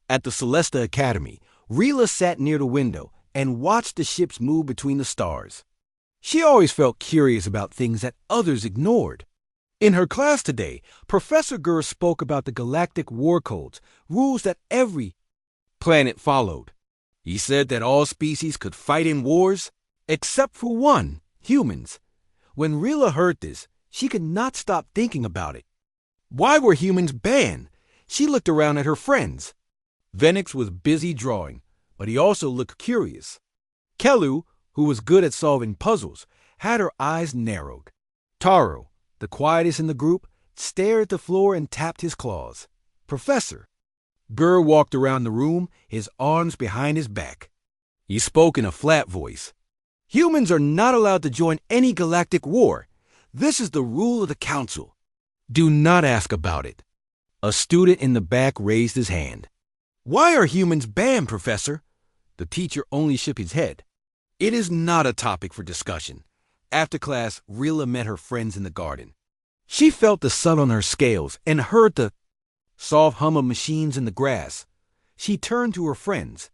At the Celesta Academy, Rila sat near the window and watched the ships move between the stars. She always felt curious about things that others ignored. In her class today, Professor Gurr spoke about the Galactic War codes, rules that every planet followed. He said that all species could fight in wars, except for one, humans. When Rila heard this, she could not stop thinking about it. Why were humans banned? She looked around at her friends. Venix was busy drawing, but he also looked curious. Kelu, who was good at solving puzzles, had her eyes narrowed. Taro, the quietest in the group, stared at the floor and tapped his claws. Professor Gurr walked around the room, his arms behind his back. He spoke in a flat voice. Humans are not allowed to join any galactic war. This is the rule of the council. Do not ask about it. A student in the back raised his hand. Why are humans banned, Professor? The teacher only shook his head. It is not a topic for discussion. After class, Rila met her friends in the garden. She felt the sun on her scales and heard the soft hum of machines in the grass. She turned to her friends.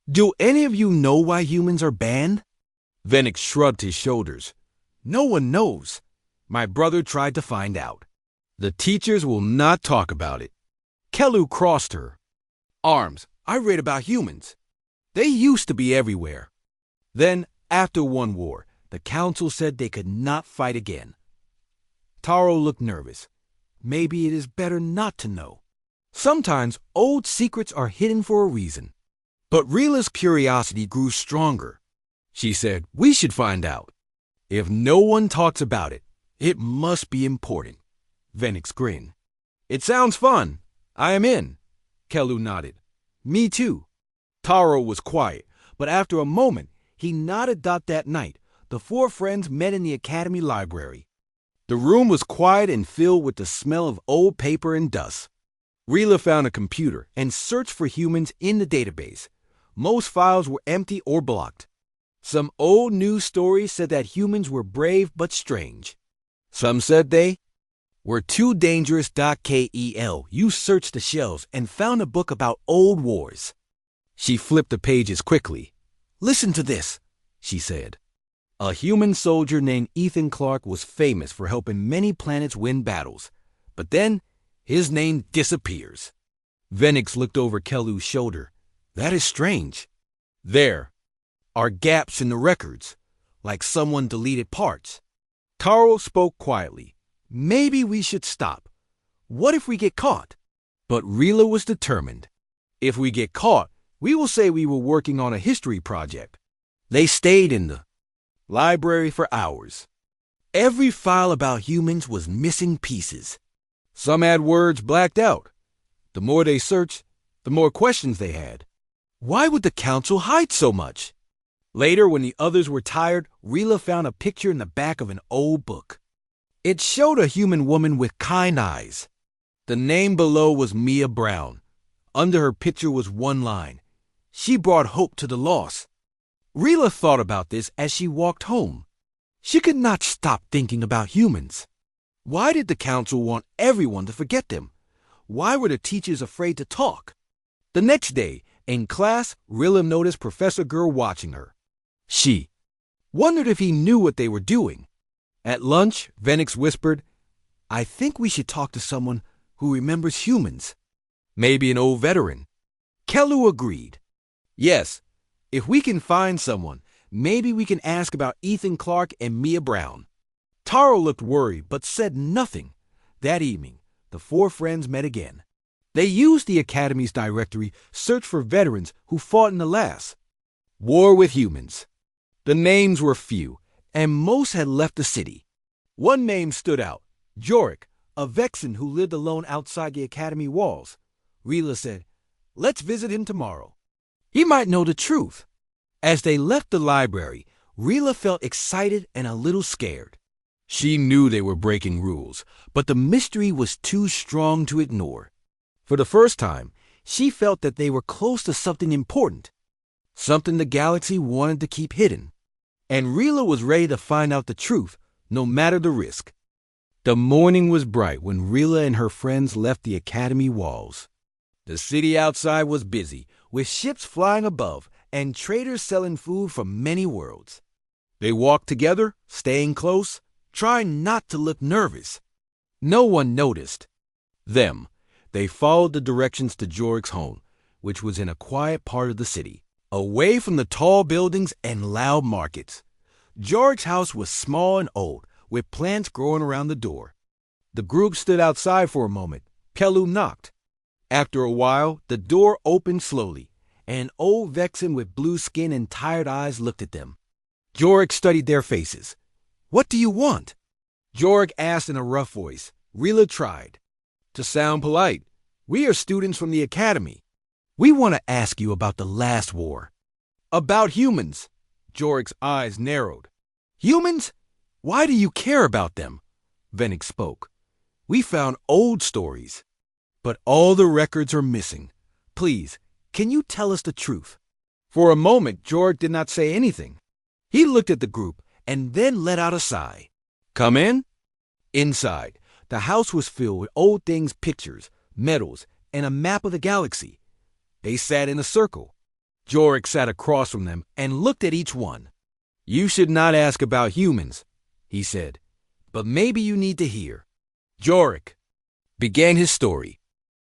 Do any of you know why humans are banned? Venix shrugged his shoulders. No one knows. My brother tried to find out. The teachers will not talk about it. Kelu crossed her arms. I read about humans. They used to be everywhere. Then, after one war, the council said they could not fight again. Taro looked nervous. Maybe it is better not to know. Sometimes old secrets are hidden for a reason. But Rila's curiosity grew stronger. She said, we should find out. If no one talks about it, it must be important. Venix grinned. It sounds fun. I am in. Kelu nodded. Me too. Taro was quiet, but after a moment, he nodded. That night, the four friends met in the academy library. The room was quiet and filled with the smell of old paper and dust. Rila found a computer and searched for humans in the database. Most files were empty or blocked. Some old news stories said that humans were brave but strange. Some said they were too dangerous. Kel, you searched the shelves and found a book about old wars. She flipped the pages quickly. Listen to this, she said. A human soldier named Ethan Clark was famous for helping many planets win battles. But then, his name disappears. Venix looked over Kelu's shoulder. That is strange. There are gaps in the records, like someone deleted parts. Taro spoke quietly. Maybe we should stop. What if we get caught? But Rila was determined. If we get caught, we will say we were working on a history project. They stayed in the library for hours. Every file about humans was missing pieces. Some had words blacked out. The more they searched, the more questions they had. Why would the council hide so much? Later, when the others were tired, Rila found a picture in the back of an old book. It showed a human woman with kind eyes. The name below was Mia Brown. Under her picture was one line. She brought hope to the lost. Rila thought about this as she walked home. She could not stop thinking about humans. Why did the council want everyone to forget them? Why were the teachers afraid to talk? The next day, in class, Rila noticed Professor Gurr watching her. She wondered if he knew what they were doing. At lunch, Venix whispered, I think we should talk to someone who remembers humans. Maybe an old veteran. Kelu agreed. Yes, if we can find someone, maybe we can ask about Ethan Clark and Mia Brown. Taro looked worried but said nothing. That evening, the four friends met again. They used the Academy's directory, searched for veterans who fought in the last war with humans. The names were few, and most had left the city. One name stood out, Jorik, a Vexen who lived alone outside the Academy walls. Rila said, let's visit him tomorrow. He might know the truth. As they left the library, Rila felt excited and a little scared. She knew they were breaking rules, but the mystery was too strong to ignore. For the first time, she felt that they were close to something important, something the galaxy wanted to keep hidden. And Rila was ready to find out the truth, no matter the risk. The morning was bright when Rila and her friends left the academy walls. The city outside was busy, with ships flying above and traders selling food from many worlds. They walked together, staying close, trying not to look nervous. No one noticed them. They followed the directions to Jorik's home, which was in a quiet part of the city, away from the tall buildings and loud markets. Jorik's house was small and old, with plants growing around the door. The group stood outside for a moment. Kelu knocked. After a while, the door opened slowly, and an old Vexen with blue skin and tired eyes looked at them. Jorik studied their faces. "What do you want?" Jorik asked in a rough voice. Rila tried to sound polite. "We are students from the academy. We want to ask you about the last war." "About humans." Jorik's eyes narrowed. "Humans? Why do you care about them?" Venix spoke. "We found old stories, but all the records are missing. Please, can you tell us the truth?" For a moment, Jorik did not say anything. He looked at the group and then let out a sigh. "Come in." Inside, the house was filled with old things, pictures, medals, and a map of the galaxy. They sat in a circle. Jorik sat across from them and looked at each one. "You should not ask about humans," he said, "but maybe you need to hear." Jorik began his story.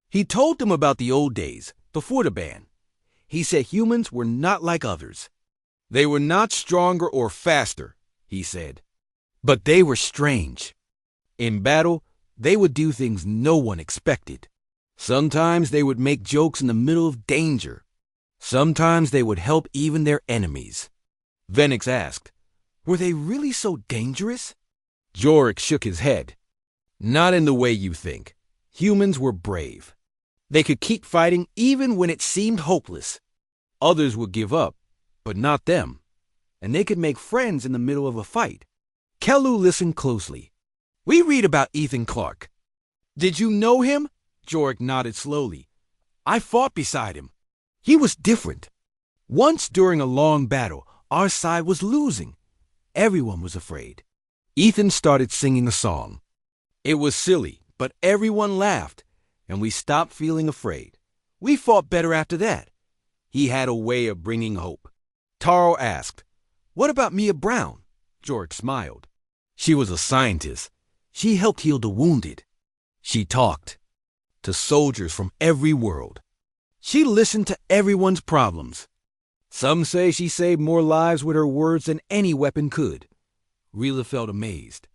He told them about the old days, before the ban. He said humans were not like others. They were not stronger or faster, he said, but they were strange. In battle, they would do things no one expected. Sometimes they would make jokes in the middle of danger. Sometimes they would help even their enemies. Venix asked, "Were they really so dangerous?" Jorik shook his head. "Not in the way you think. Humans were brave. They could keep fighting even when it seemed hopeless. Others would give up, but not them. And they could make friends in the middle of a fight." Kelu listened closely. "We read about Ethan Clark." "Did you know him?" Jorik nodded slowly. "I fought beside him. He was different. Once during a long battle, our side was losing. Everyone was afraid. Ethan started singing a song. It was silly, but everyone laughed, and we stopped feeling afraid. We fought better after that. He had a way of bringing hope." Taro asked, "What about Mia Brown?" Jorik smiled. "She was a scientist. She helped heal the wounded. She talked to soldiers from every world. She listened to everyone's problems. Some say she saved more lives with her words than any weapon could." Rila felt amazed.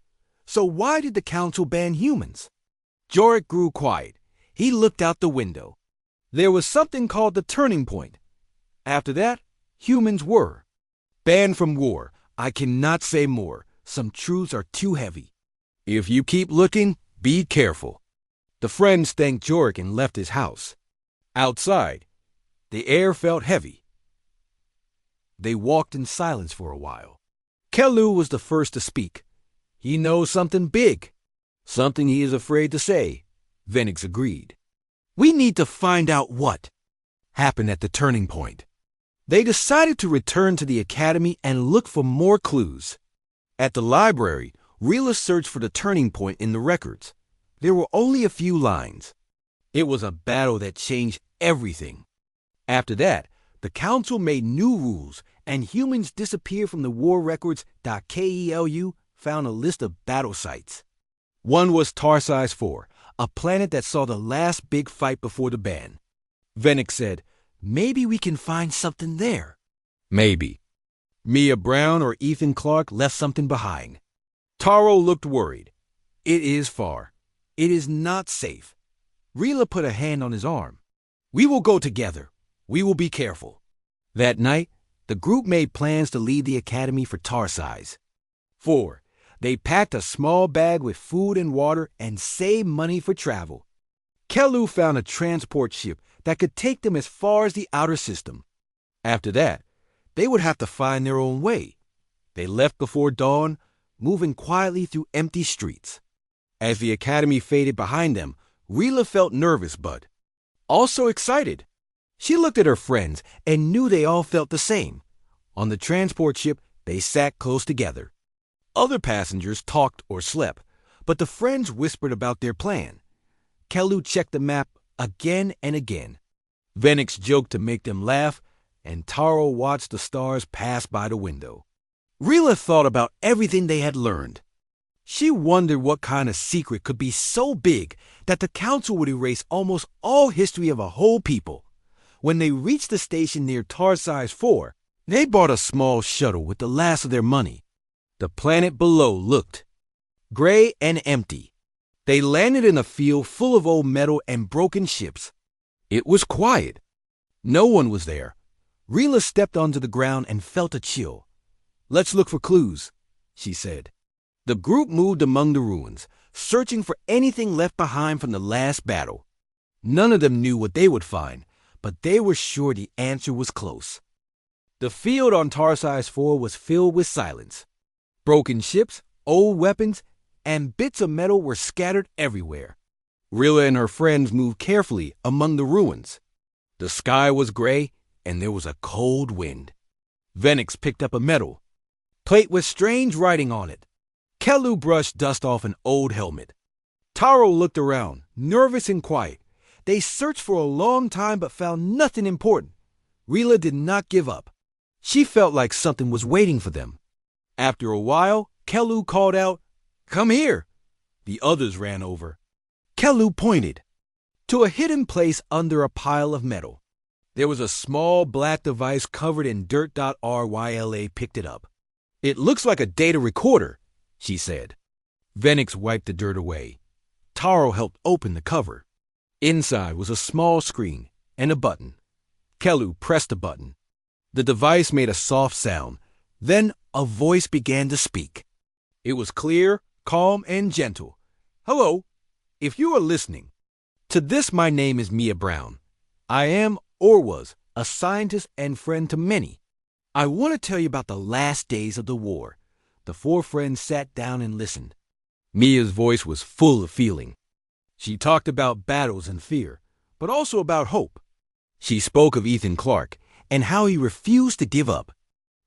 "So why did the council ban humans?" Jorik grew quiet. He looked out the window. There was something called the turning point. After that, humans were banned from war. I cannot say more. Some truths are too heavy. If you keep looking, be careful." The friends thanked Jorik and left his house. Outside, the air felt heavy. They walked in silence for a while. Kelu was the first to speak. "He knows something big. Something he is afraid to say," Venix agreed. "We need to find out what happened at the turning point." They decided to return to the academy and look for more clues. At the library, Rila searched for the turning point in the records. There were only a few lines. It was a battle that changed everything. After that, the council made new rules, and humans disappeared from the war records. Kelu found a list of battle sites. One was Tarsi's 4, a planet that saw the last big fight before the ban. Venix said, "Maybe we can find something there." Maybe Mia Brown or Ethan Clark left something behind. Taro looked worried. "It is far. It is not safe." Rila put a hand on his arm. "We will go together. We will be careful." That night, the group made plans to leave the academy for Tarsi's. 4. They packed a small bag with food and water and saved money for travel. Kelu found a transport ship that could take them as far as the outer system. After that, they would have to find their own way. They left before dawn, moving quietly through empty streets. As the academy faded behind them, Rila felt nervous but also excited. She looked at her friends and knew they all felt the same. On the transport ship, they sat close together. Other passengers talked or slept, but the friends whispered about their plan. Kelu checked the map again and again. Venix joked to make them laugh, and Taro watched the stars pass by the window. Rila thought about everything they had learned. She wondered what kind of secret could be so big that the council would erase almost all history of a whole people. When they reached the station near Tarsi's 4, they bought a small shuttle with the last of their money. The planet below looked gray and empty. They landed in a field full of old metal and broken ships. It was quiet. No one was there. Rila stepped onto the ground and felt a chill. "Let's look for clues," she said. The group moved among the ruins, searching for anything left behind from the last battle. None of them knew what they would find, but they were sure the answer was close. The field on Tarsi's 4 was filled with silence. Broken ships, old weapons, and bits of metal were scattered everywhere. Rila and her friends moved carefully among the ruins. The sky was gray, and there was a cold wind. Venix picked up a metal plate with strange writing on it. Kelu brushed dust off an old helmet. Taro looked around, nervous and quiet. They searched for a long time but found nothing important. Rila did not give up. She felt like something was waiting for them. After a while, Kelu called out, "Come here." The others ran over. Kelu pointed to a hidden place under a pile of metal. There was a small black device covered in dirt. Ryla picked it up. "It looks like a data recorder," she said. Venix wiped the dirt away. Taro helped open the cover. Inside was a small screen and a button. Kelu pressed the button. The device made a soft sound. Then a voice began to speak. It was clear, calm, and gentle. "Hello, if you are listening to this, my name is Mia Brown. I am, or was, a scientist and friend to many. I want to tell you about the last days of the war." The 4 friends sat down and listened. Mia's voice was full of feeling. She talked about battles and fear, but also about hope. She spoke of Ethan Clark and how he refused to give up.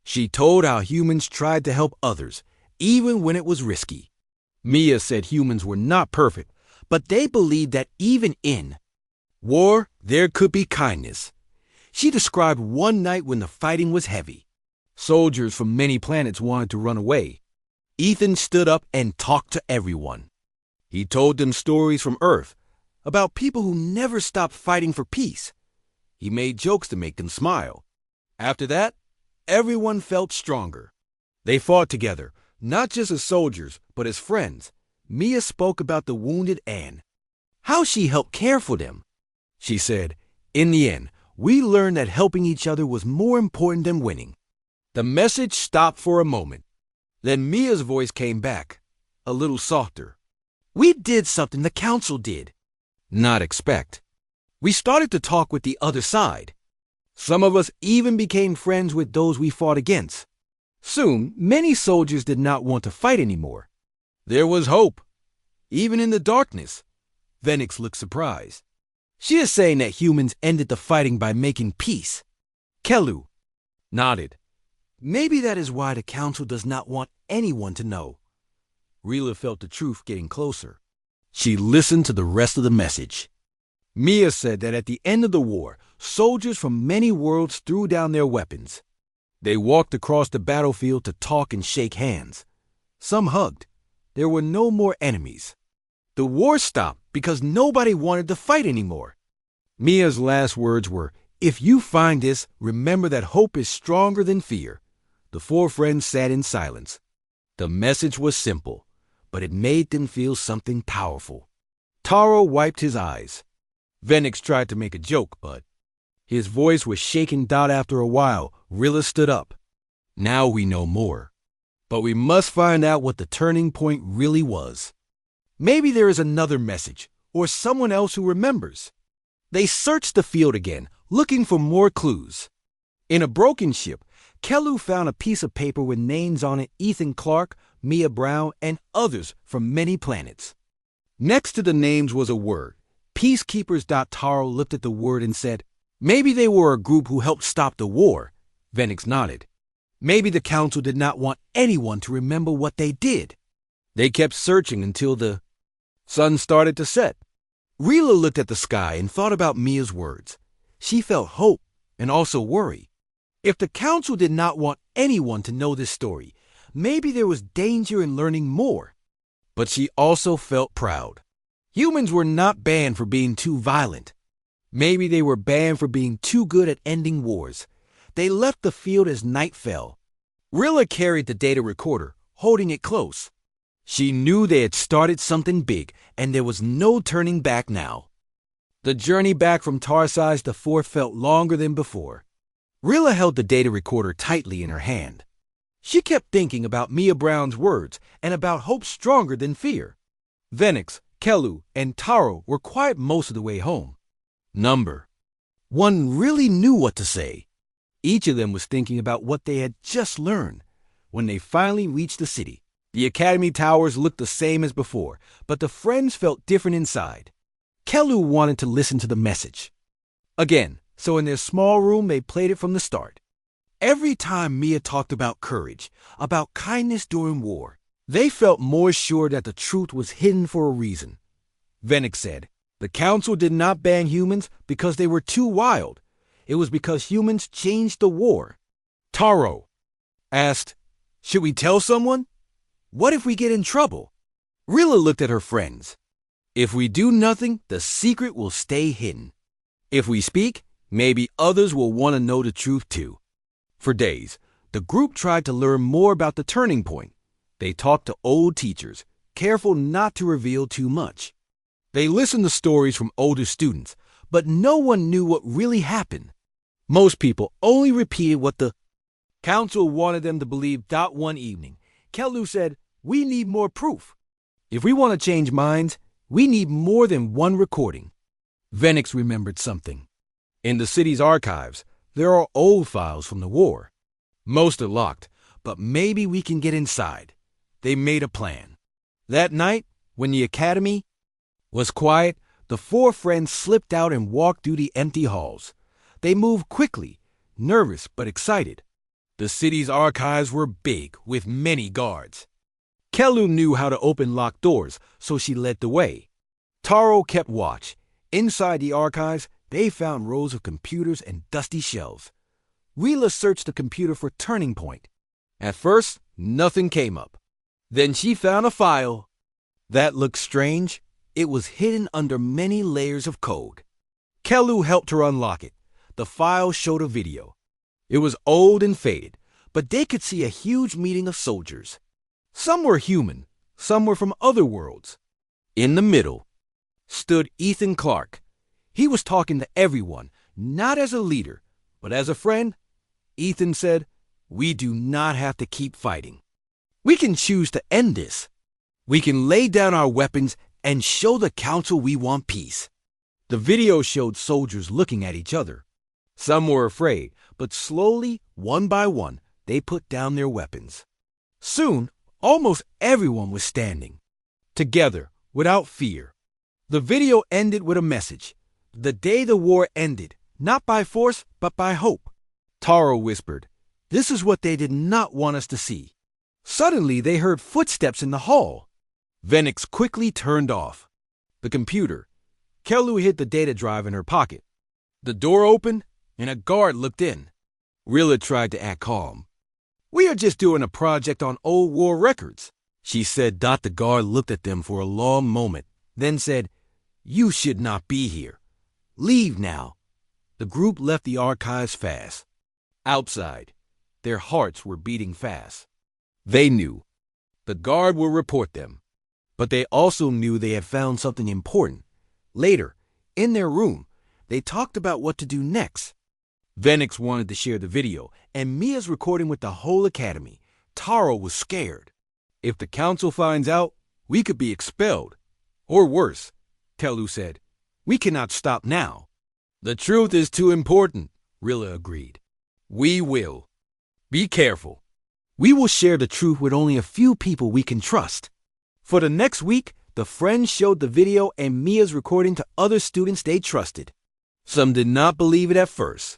She told how humans tried to help others, even when it was risky. Mia said humans were not perfect, but they believed that even in war, there could be kindness. She described one night when the fighting was heavy. Soldiers from many planets wanted to run away. Ethan stood up and talked to everyone. He told them stories from Earth about people who never stopped fighting for peace. He made jokes to make them smile. After that, everyone felt stronger. They fought together, not just as soldiers, but as friends. Mia spoke about the wounded and how she helped care for them. She said, "In the end, we learned that helping each other was more important than winning." The message stopped for a moment. Then Mia's voice came back, a little softer. "We did something the council did not expect. We started to talk with the other side. Some of us even became friends with those we fought against. Soon, many soldiers did not want to fight anymore. There was hope, even in the darkness." Venix looked surprised. "She is saying that humans ended the fighting by making peace." Kelu nodded. "Maybe that is why the council does not want anyone to know." Rila felt the truth getting closer. She listened to the rest of the message. Mia said that at the end of the war, soldiers from many worlds threw down their weapons. They walked across the battlefield to talk and shake hands. Some hugged. There were no more enemies. The war stopped because nobody wanted to fight anymore. Mia's last words were, "If you find this, remember that hope is stronger than fear." The 4 friends sat in silence. The message was simple, but it made them feel something powerful. Taro wiped his eyes. Venix tried to make a joke, but his voice was shaking. After a while, Rila stood up. "Now we know more. But we must find out what the turning point really was. Maybe there is another message, or someone else who remembers." They searched the field again, looking for more clues. In a broken ship, Kelu found a piece of paper with names on it: Ethan Clark, Mia Brown, and others from many planets. Next to the names was a word, Peacekeepers. Taro looked at the word and said, "Maybe they were a group who helped stop the war." Venix nodded. Maybe the council did not want anyone to remember what they did. They kept searching until the sun started to set. Rila looked at the sky and thought about Mia's words. She felt hope and also worry. If the council did not want anyone to know this story, maybe there was danger in learning more. But she also felt proud. Humans were not banned for being too violent. Maybe they were banned for being too good at ending wars. They left the field as night fell. Rilla carried the data recorder, holding it close. She knew they had started something big, and there was no turning back now. The journey back from Tarsize to 4 felt longer than before. Rilla held the data recorder tightly in her hand. She kept thinking about Mia Brown's words and about hope stronger than fear. Venix, Kelu, and Taro were quiet most of the way home. Number 1 really knew what to say. Each of them was thinking about what they had just learned. When they finally reached the city, the academy towers looked the same as before, but the friends felt different inside. Kelu wanted to listen to the message again, so in their small room they played it from the start. Every time Mia talked about courage, about kindness during war, they felt more sure that the truth was hidden for a reason. Venix said, the council did not ban humans because they were too wild. It was because humans changed the war. Taro asked, should we tell someone? What if we get in trouble? Rilla looked at her friends. If we do nothing, the secret will stay hidden. If we speak, maybe others will want to know the truth too. For days, the group tried to learn more about the turning point. They talked to old teachers, careful not to reveal too much. They listened to stories from older students, but no one knew what really happened. Most people only repeated what the council wanted them to believe. One evening, Kelu said, we need more proof. If we want to change minds, we need more than one recording. Venix remembered something. In the city's archives, there are old files from the war. Most are locked, but maybe we can get inside. They made a plan. That night, when the academy was quiet, the 4 friends slipped out and walked through the empty halls. They moved quickly, nervous but excited. The city's archives were big, with many guards. Kelu knew how to open locked doors, so she led the way. Taro kept watch. Inside the archives, they found rows of computers and dusty shelves. Rilla searched the computer for turning point. At first, nothing came up. Then she found a file. That looked strange. It was hidden under many layers of code. Kelu helped her unlock it. The file showed a video. It was old and faded, but they could see a huge meeting of soldiers. Some were human, some were from other worlds. In the middle stood Ethan Clark. He was talking to everyone, not as a leader, but as a friend. Ethan said, we do not have to keep fighting. We can choose to end this. We can lay down our weapons and show the council we want peace. The video showed soldiers looking at each other. Some were afraid, but slowly, one by one, they put down their weapons. Soon, almost everyone was standing, together, without fear. The video ended with a message. The day the war ended, not by force, but by hope. Taro whispered, this is what they did not want us to see. Suddenly, they heard footsteps in the hall. Venix quickly turned off the computer. Kelu hid the data drive in her pocket. The door opened, and a guard looked in. Rilla tried to act calm. We are just doing a project on old war records, she said. The guard looked at them for a long moment, then said, you should not be here. Leave now. The group left the archives fast. Outside, their hearts were beating fast. They knew the guard would report them, but they also knew they had found something important. Later, in their room, they talked about what to do next. Venix wanted to share the video, and Mia's recording with the whole academy. Taro was scared. If the council finds out, we could be expelled. Or worse, Kelu said. We cannot stop now. The truth is too important, Rilla agreed. We will. Be careful. We will share the truth with only a few people we can trust. For the next week, the friends showed the video and Mia's recording to other students they trusted. Some did not believe it at first.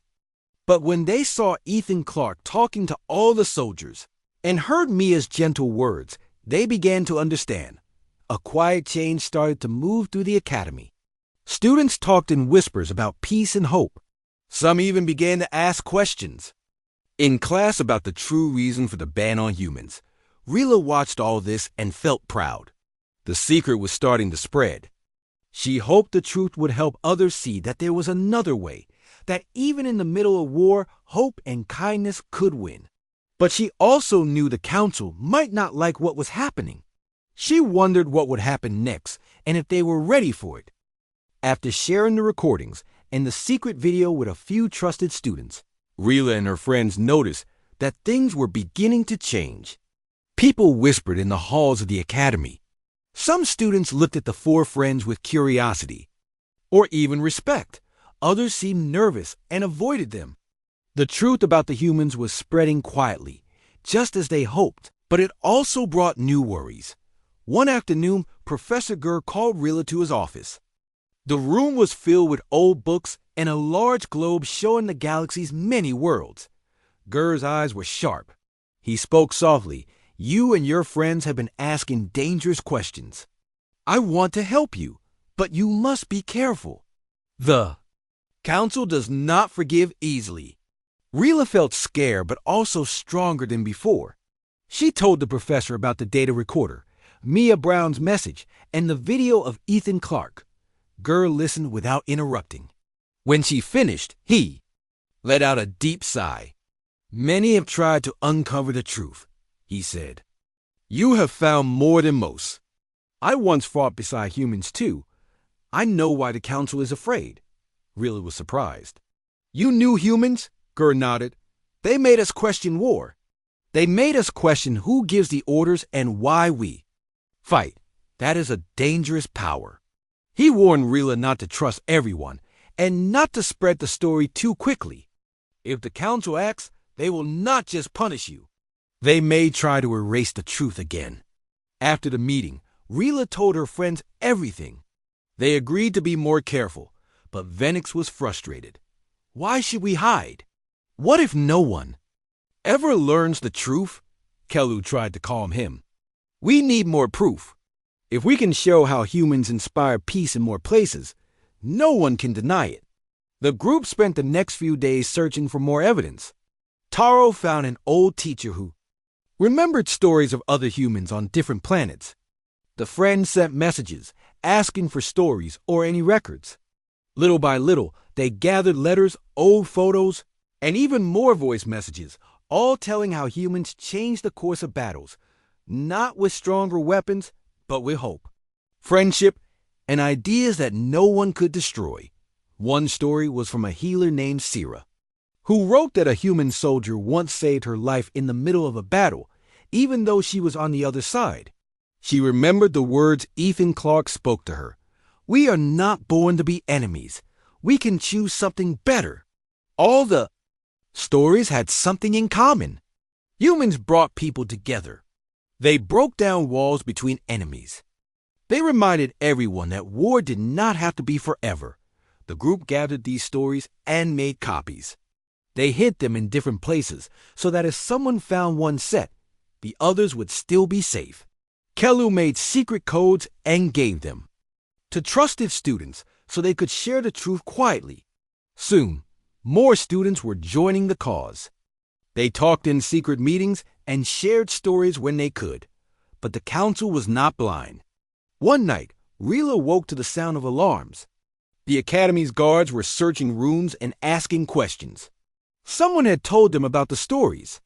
But when they saw Ethan Clark talking to all the soldiers and heard Mia's gentle words, they began to understand. A quiet change started to move through the academy. Students talked in whispers about peace and hope. Some even began to ask questions. In class about the true reason for the ban on humans, Rila watched all this and felt proud. The secret was starting to spread. She hoped the truth would help others see that there was another way, that even in the middle of war, hope and kindness could win. But she also knew the council might not like what was happening. She wondered what would happen next and if they were ready for it. After sharing the recordings and the secret video with a few trusted students, Rila and her friends noticed that things were beginning to change. People whispered in the halls of the academy. Some students looked at the four friends with curiosity, or even respect. Others seemed nervous and avoided them. The truth about the humans was spreading quietly, just as they hoped, but it also brought new worries. One afternoon, Professor Gurr called Rila to his office. The room was filled with old books and a large globe showing the galaxy's many worlds. Gurr's eyes were sharp. He spoke softly. You and your friends have been asking dangerous questions. I want to help you, but you must be careful. The Council does not forgive easily. Rila felt scared, but also stronger than before. She told the professor about the data recorder, Mia Brown's message, and the video of Ethan Clark. Gurr listened without interrupting. When she finished, he let out a deep sigh. Many have tried to uncover the truth, he said. You have found more than most. I once fought beside humans too. I know why the council is afraid. Rila was surprised. You knew humans? Gurr nodded. They made us question war. They made us question who gives the orders and why we fight. That is a dangerous power. He warned Rila not to trust everyone and not to spread the story too quickly. If the council acts, they will not just punish you. They may try to erase the truth again. After the meeting, Rila told her friends everything. They agreed to be more careful, but Venix was frustrated. Why should we hide? What if no one ever learns the truth? Kelu tried to calm him. We need more proof. If we can show how humans inspire peace in more places, no one can deny it. The group spent the next few days searching for more evidence. Taro found an old teacher who remembered stories of other humans on different planets. The friends sent messages asking for stories or any records. Little by little, they gathered letters, old photos, and even more voice messages, all telling how humans changed the course of battles, not with stronger weapons, but with hope, friendship, and ideas that no one could destroy. One story was from a healer named Sira, who wrote that a human soldier once saved her life in the middle of a battle, even though she was on the other side. She remembered the words Ethan Clark spoke to her. We are not born to be enemies. We can choose something better. All the stories had something in common. Humans brought people together. They broke down walls between enemies. They reminded everyone that war did not have to be forever. The group gathered these stories and made copies. They hid them in different places so that if someone found one set, the others would still be safe. Kelu made secret codes and gave them to trusted students so they could share the truth quietly. Soon, more students were joining the cause. They talked in secret meetings and shared stories when they could. But the council was not blind. One night, Rila woke to the sound of alarms. The academy's guards were searching rooms and asking questions. Someone had told them about the stories.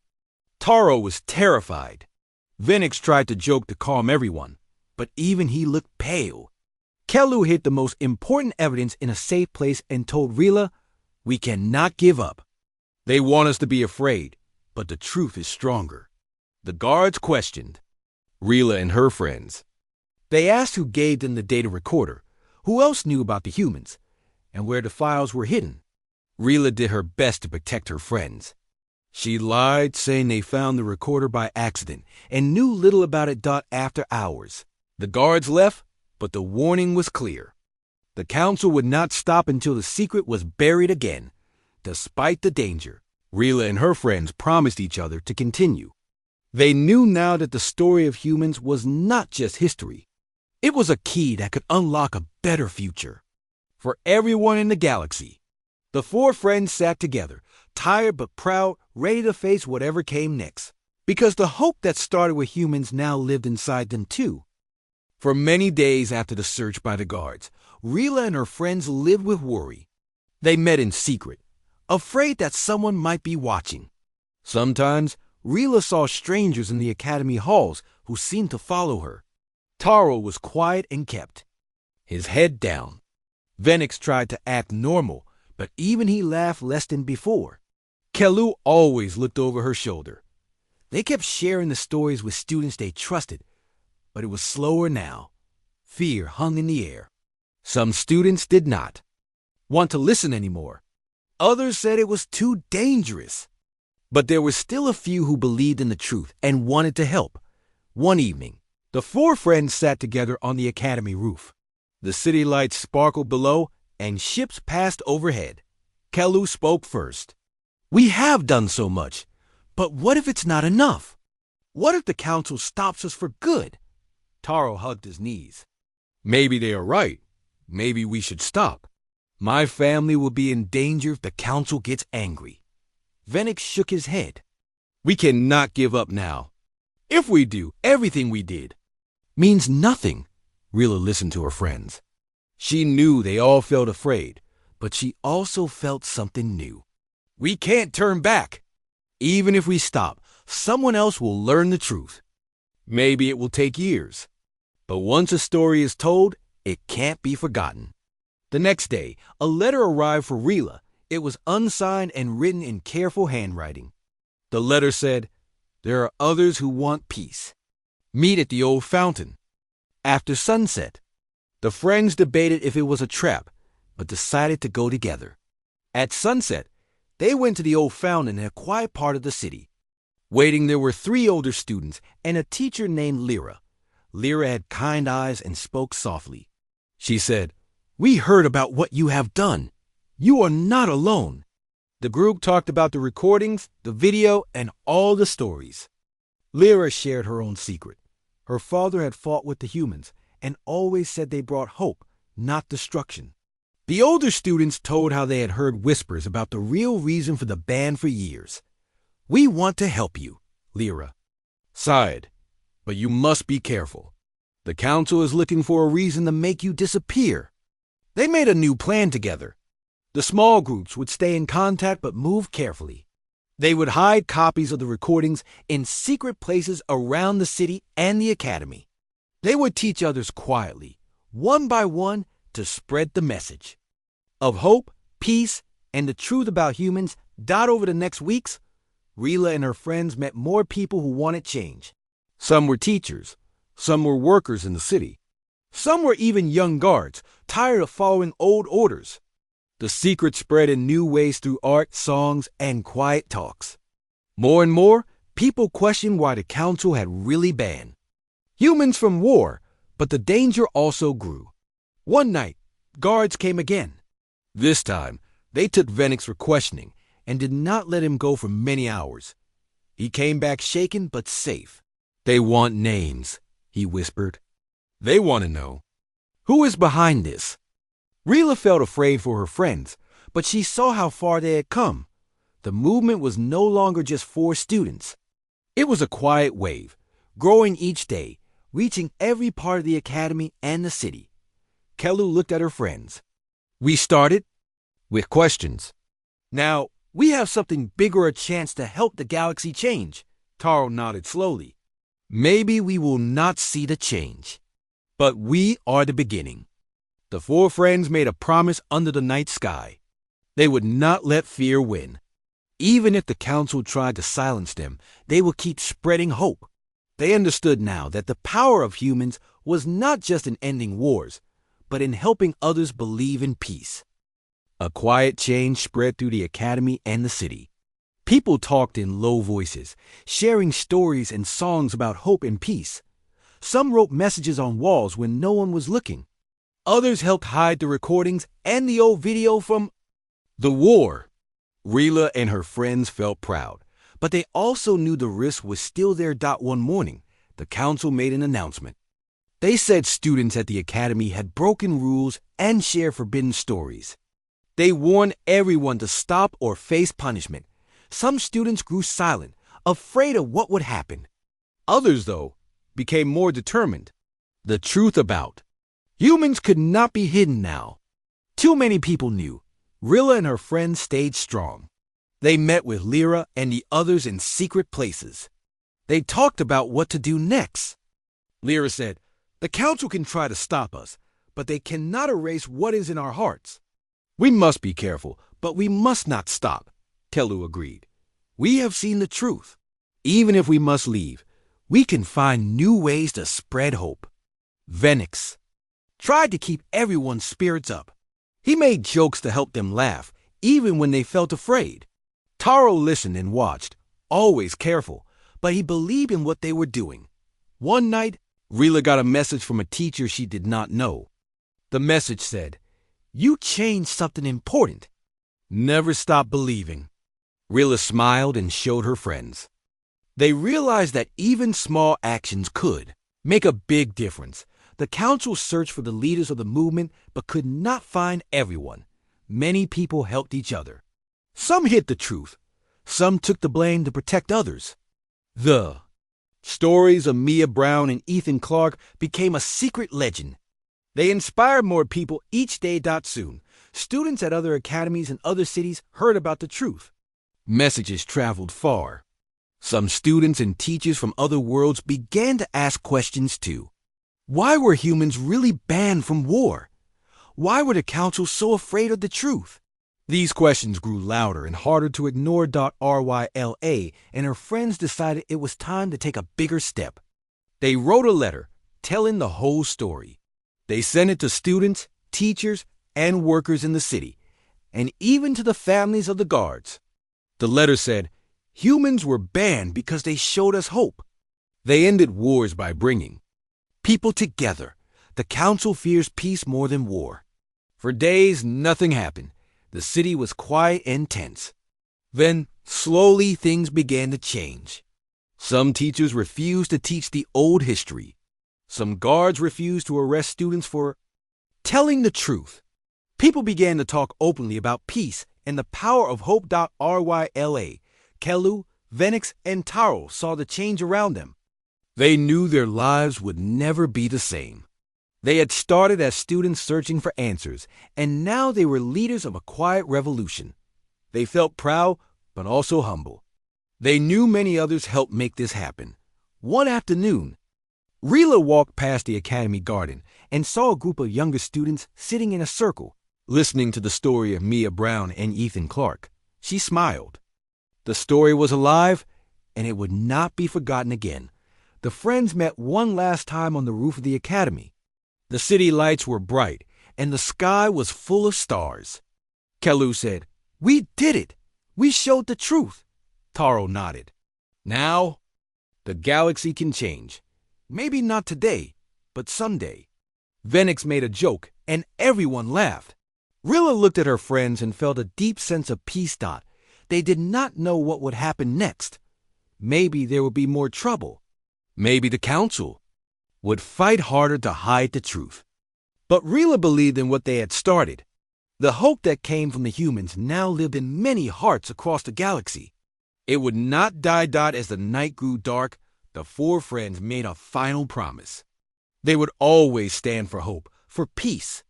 Taro was terrified. Venix tried to joke to calm everyone, but even he looked pale. Kelu hid the most important evidence in a safe place and told Rila, we cannot give up. They want us to be afraid, but the truth is stronger. The guards questioned Rila and her friends. They asked who gave them the data recorder, who else knew about the humans, and where the files were hidden. Rila did her best to protect her friends. She lied, saying they found the recorder by accident and knew little about it after hours. The guards left, but the warning was clear. The council would not stop until the secret was buried again. Despite the danger, Rila and her friends promised each other to continue. They knew now that the story of humans was not just history. It was a key that could unlock a better future for everyone in the galaxy. The four friends sat together, tired but proud, ready to face whatever came next. Because the hope that started with humans now lived inside them too. For many days after the search by the guards, Rila and her friends lived with worry. They met in secret, afraid that someone might be watching. Sometimes, Rila saw strangers in the academy halls who seemed to follow her. Taro was quiet and kept, his head down. Venix tried to act normal, but even he laughed less than before. Kelu always looked over her shoulder. They kept sharing the stories with students they trusted, but it was slower now. Fear hung in the air. Some students did not want to listen anymore. Others said it was too dangerous. But there were still a few who believed in the truth and wanted to help. One evening, the four friends sat together on the academy roof. The city lights sparkled below and ships passed overhead. Kelu spoke first. "We have done so much, but what if it's not enough? What if the council stops us for good?" Taro hugged his knees. "Maybe they are right. Maybe we should stop. My family will be in danger if the council gets angry." Venix shook his head. "We cannot give up now. If we do, everything we did means nothing." Rila listened to her friends. She knew they all felt afraid, but she also felt something new. "We can't turn back. Even if we stop, someone else will learn the truth. Maybe it will take years, but once a story is told, it can't be forgotten." The next day, a letter arrived for Rila. It was unsigned and written in careful handwriting. The letter said, "There are others who want peace. Meet at the old fountain after sunset." The friends debated if it was a trap, but decided to go together. At sunset, they went to the old fountain in a quiet part of the city. Waiting there were 3 older students and a teacher named Lyra. Lyra had kind eyes and spoke softly. She said, "We heard about what you have done. You are not alone." The group talked about the recordings, the video, and all the stories. Lyra shared her own secret. Her father had fought with the humans and always said they brought hope, not destruction. The older students told how they had heard whispers about the real reason for the ban for years. "We want to help you," Lyra sighed, "but you must be careful. The council is looking for a reason to make you disappear." They made a new plan together. The small groups would stay in contact but move carefully. They would hide copies of the recordings in secret places around the city and the academy. They would teach others quietly, one by one, to spread the message of hope, peace, and the truth about humans. Over the next weeks, Rila and her friends met more people who wanted change. Some were teachers, some were workers in the city. Some were even young guards, tired of following old orders. The secret spread in new ways through art, songs, and quiet talks. More and more, people questioned why the council had really banned humans from war, but the danger also grew. One night, guards came again. This time, they took Venix for questioning and did not let him go for many hours. He came back shaken but safe. "They want names," he whispered. "They want to know who is behind this." Rila felt afraid for her friends, but she saw how far they had come. The movement was no longer just 4 students. It was a quiet wave, growing each day, reaching every part of the academy and the city. Kelu looked at her friends. "We started with questions. Now, we have something bigger, a chance to help the galaxy change." Taro nodded slowly. "Maybe we will not see the change, but we are the beginning." The 4 friends made a promise under the night sky. They would not let fear win. Even if the council tried to silence them, they would keep spreading hope. They understood now that the power of humans was not just in ending wars, but in helping others believe in peace. A quiet change spread through the academy and the city. People talked in low voices, sharing stories and songs about hope and peace. Some wrote messages on walls when no one was looking. Others helped hide the recordings and the old video from the war. Rila and her friends felt proud, but they also knew the risk was still there. One morning, the council made an announcement. They said students at the academy had broken rules and shared forbidden stories. They warned everyone to stop or face punishment. Some students grew silent, afraid of what would happen. Others, though, became more determined. The truth about humans could not be hidden now. Too many people knew. Rilla and her friends stayed strong. They met with Lyra and the others in secret places. They talked about what to do next. Lyra said, "The council can try to stop us, but they cannot erase what is in our hearts." "We must be careful, but we must not stop," Kelu agreed. "We have seen the truth. Even if we must leave, we can find new ways to spread hope." Venix tried to keep everyone's spirits up. He made jokes to help them laugh, even when they felt afraid. Taro listened and watched, always careful, but he believed in what they were doing. One night, Rilla got a message from a teacher she did not know. The message said, "You changed something important. Never stop believing." Rilla smiled and showed her friends. They realized that even small actions could make a big difference. The council searched for the leaders of the movement but could not find everyone. Many people helped each other. Some hid the truth. Some took the blame to protect others. The stories of Mia Brown and Ethan Clark became a secret legend. They inspired more people each day. Soon, students at other academies and other cities heard about the truth. Messages traveled far. Some students and teachers from other worlds began to ask questions too. Why were humans really banned from war? Why were the council so afraid of the truth? These questions grew louder and harder to ignore. Ryla and her friends decided it was time to take a bigger step. They wrote a letter telling the whole story. They sent it to students, teachers, and workers in the city, and even to the families of the guards. The letter said, humans were banned because they showed us hope. They ended wars by bringing people together. The council fears peace more than war. For days, nothing happened. The city was quiet and tense. Then, slowly, things began to change. Some teachers refused to teach the old history. Some guards refused to arrest students for telling the truth. People began to talk openly about peace and the power of hope. Ryla, Kelu, Venix, and Taro saw the change around them. They knew their lives would never be the same. They had started as students searching for answers, and now they were leaders of a quiet revolution. They felt proud, but also humble. They knew many others helped make this happen. One afternoon, Rila walked past the academy garden and saw a group of younger students sitting in a circle, listening to the story of Mia Brown and Ethan Clark. She smiled. The story was alive, and it would not be forgotten again. The friends met one last time on the roof of the academy. The city lights were bright, and the sky was full of stars. Kelu said, "We did it! We showed the truth." Taro nodded. "Now, the galaxy can change. Maybe not today, but someday." Venix made a joke, and everyone laughed. Rilla looked at her friends and felt a deep sense of peace. They did not know what would happen next. Maybe there would be more trouble. Maybe the council would fight harder to hide the truth. But Rilla believed in what they had started. The hope that came from the humans now lived in many hearts across the galaxy. It would not die. As the night grew dark, the four friends made a final promise. They would always stand for hope, for peace,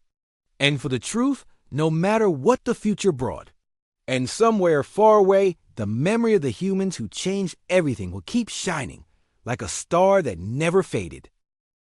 and for the truth, no matter what the future brought. And somewhere far away, the memory of the humans who changed everything will keep shining, like a star that never faded.